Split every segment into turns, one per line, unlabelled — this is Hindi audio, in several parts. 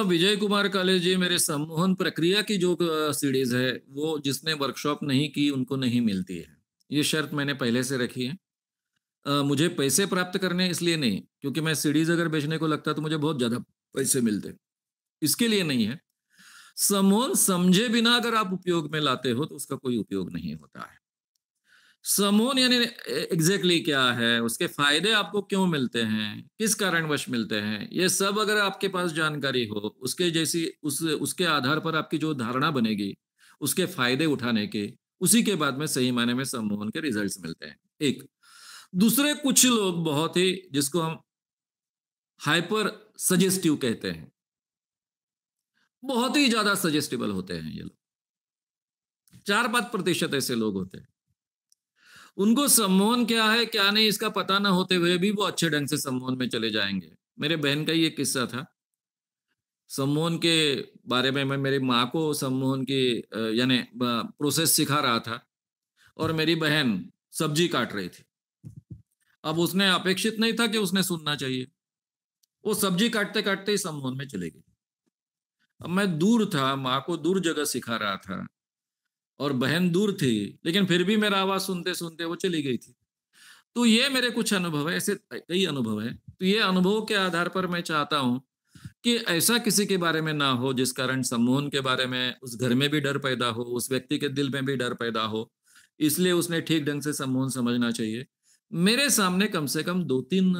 विजय कुमार काले जी मेरे सम्मोहन प्रक्रिया की जो सीरीज है वो जिसने वर्कशॉप नहीं की उनको नहीं मिलती है। ये शर्त मैंने पहले से रखी है। मुझे पैसे प्राप्त करने इसलिए नहीं, क्योंकि मैं सीरीज अगर बेचने को लगता तो मुझे बहुत ज्यादा पैसे मिलते। इसके लिए नहीं है। सम्मोहन समझे बिना अगर आप उपयोग में लाते हो तो उसका कोई उपयोग नहीं होता है। समून यानी एग्जैक्टली क्या है, उसके फायदे आपको क्यों मिलते हैं, किस कारणवश मिलते हैं, ये सब अगर आपके पास जानकारी हो, उसके जैसी उसके आधार पर आपकी जो धारणा बनेगी, उसके फायदे उठाने के, उसी के बाद में सही मायने में सम्मोहन के रिजल्ट्स मिलते हैं। एक दूसरे कुछ लोग बहुत ही जिसको हम हाइपर सजेस्टिव कहते हैं, बहुत ही ज्यादा सजेस्टिबल होते हैं ये लोग। 4-5% ऐसे लोग होते हैं। उनको सम्मोहन क्या है क्या नहीं इसका पता ना होते हुए भी वो अच्छे ढंग से सम्मोहन में चले जाएंगे। मेरे बहन का ही एक किस्सा था। सम्मोहन के बारे में मैं मेरी माँ को सम्मोहन की यानी प्रोसेस सिखा रहा था और मेरी बहन सब्जी काट रही थी। अब उसने अपेक्षित नहीं था कि उसने सुनना चाहिए, वो सब्जी काटते काटते ही सम्मोहन में चले गई। अब मैं दूर था, माँ को दूर जगह सिखा रहा था और बहन दूर थी, लेकिन फिर भी मेरा आवाज सुनते सुनते वो चली गई थी। तो ये मेरे कुछ अनुभव है, ऐसे कई अनुभव है। तो ये अनुभव के आधार पर मैं चाहता हूं कि ऐसा किसी के बारे में ना हो जिस कारण सम्मोहन के बारे में उस घर में भी डर पैदा हो, उस व्यक्ति के दिल में भी डर पैदा हो। इसलिए उसने ठीक ढंग से सम्मोहन समझना चाहिए। मेरे सामने कम से कम 2-3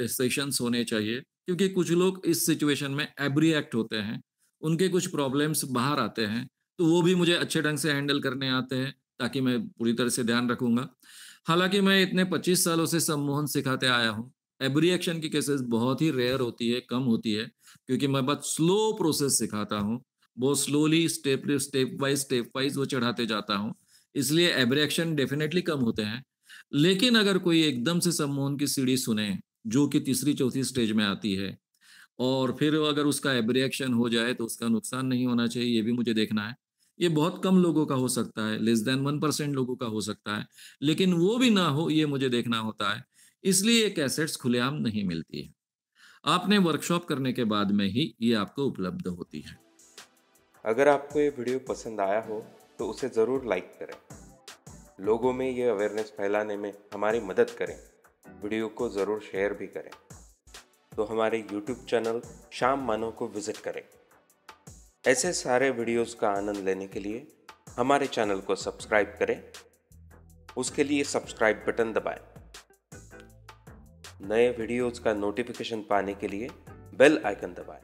सेशंस होने चाहिए, क्योंकि कुछ लोग इस सिचुएशन में एब्रिएक्ट होते हैं, उनके कुछ प्रॉब्लम्स बाहर आते हैं, तो वो भी मुझे अच्छे ढंग से हैंडल करने आते हैं, ताकि मैं पूरी तरह से ध्यान रखूंगा। हालांकि मैं इतने 25 सालों से सम्मोहन सिखाते आया हूँ। एब्रिएक्शन की केसेस बहुत ही रेयर होती है, कम होती है, क्योंकि मैं बहुत स्लो प्रोसेस सिखाता हूँ। बहुत स्लोली स्टेप स्टेप वाइज वो चढ़ाते जाता हूँ। इसलिए एब्रिएक्शन डेफिनेटली कम होते हैं। लेकिन अगर कोई एकदम से सम्मोहन की सीढ़ी सुने, जो कि तीसरी चौथी स्टेज में आती है, और फिर अगर उसका एब्रिएक्शन हो जाए तो उसका नुकसान नहीं होना चाहिए, ये भी मुझे देखना है। ये बहुत कम लोगों का हो सकता है, लेस देन 1% लोगों का हो सकता है, लेकिन वो भी ना हो ये मुझे देखना होता है। इसलिए ये कैसेट्स खुलेआम नहीं मिलती है। आपने वर्कशॉप करने के बाद में ही ये आपको उपलब्ध होती है।
अगर आपको ये वीडियो पसंद आया हो तो उसे ज़रूर लाइक करें। लोगों में ये अवेयरनेस फैलाने में हमारी मदद करें। वीडियो को ज़रूर शेयर भी करें। तो हमारे यूट्यूब चैनल श्याम मानव को विज़िट करें। ऐसे सारे वीडियोस का आनंद लेने के लिए हमारे चैनल को सब्सक्राइब करें। उसके लिए सब्सक्राइब बटन दबाएं। नए वीडियोस का नोटिफिकेशन पाने के लिए बेल आइकन दबाएं।